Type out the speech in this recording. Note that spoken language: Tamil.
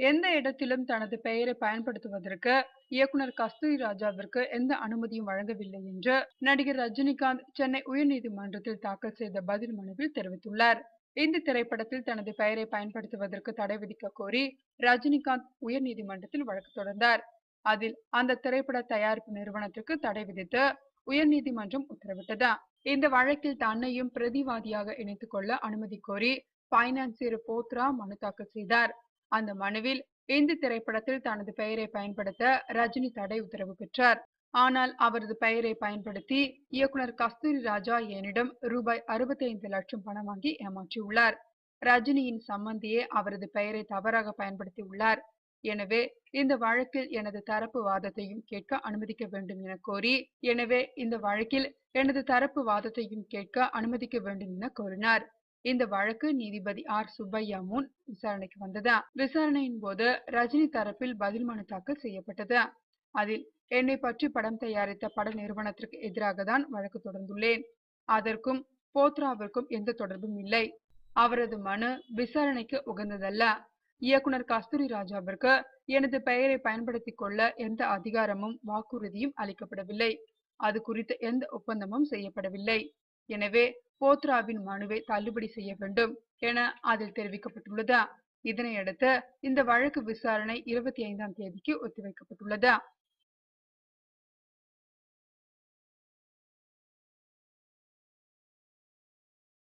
எந்த இடத்திலும் தனது பெயரை பயன்படுத்துவதற்கு இயக்குனர் கஸ்தூரி ராஜாவிற்கு எந்த அனுமதியும் வழங்கவில்லை என்று நடிகர் ரஜினிகாந்த் சென்னை உயர்நீதிமன்றத்தில் தாக்கல் செய்த பதில் மனுவில் தெரிவித்துள்ளார். இந்த திரைப்படத்தில் தனது பெயரை பயன்படுத்துவதற்கு தடை விதிக்க கோரி ரஜினிகாந்த் உயர்நீதிமன்றத்தில் வழக்கு தொடர்ந்தார். அதில் அந்த திரைப்பட தயாரிப்பு நிறுவனத்திற்கு தடை விதித்து உயர்நீதிமன்றம் உத்தரவிட்டது. இந்த வழக்கில் தன்னையும் பிரதிவாதியாக இணைத்துக் கொள்ள அனுமதி கோரி பைனான்சியர் போத்ரா மனு தாக்கல் செய்தார். அந்த மனுவில் இந்த திரைப்படத்தில் தனது பெயரை பயன்படுத்த ரஜினி தடை உத்தரவு பெற்றார். ஆனால் அவரது பெயரை பயன்படுத்தி இயக்குனர் கஸ்தூரி ராஜா என்னிடம் ரூபாய் 65 லட்சம் பணம் வாங்கி ஏமாற்றியுள்ளார். ரஜினியின் சம்பந்தியே அவரது பெயரை தவறாக பயன்படுத்தி உள்ளார். எனவே இந்த வழக்கில் எனது தரப்பு வாதத்தையும் கேட்க அனுமதிக்க வேண்டும் என கோரி கோரினார். இந்த வழக்கு நீதிபதி ஆர் சுப்பையா முன் விசாரணைக்கு வந்தது. விசாரணையின் போது ரஜினி தரப்பில் பதில் மனு தாக்கல் செய்யப்பட்டது. அதில் என்னை பற்றி படம் தயாரித்த பட நிறுவனத்திற்கு எதிராக தான் வழக்கு தொடர்ந்துள்ளேன். அதற்கும் போத்ராவிற்கும் எந்த தொடர்பும் இல்லை. அவரது மனு விசாரணைக்கு உகந்ததல்ல. இயக்குனர் கஸ்தூரி ராஜாவிற்கு எனது பெயரை பயன்படுத்திக் கொள்ள எந்த அதிகாரமும் வாக்குறுதியும் அளிக்கப்படவில்லை. அது குறித்த எந்த ஒப்பந்தமும் செய்யப்படவில்லை. எனவே போத்ராவின் மனுவை தள்ளுபடி செய்ய வேண்டும் என அதில் தெரிவிக்கப்பட்டுள்ளது. இதனையடுத்து இந்த வழக்கு விசாரணை 25ஆம் தேதிக்கு ஒத்திவைக்கப்பட்டுள்ளது.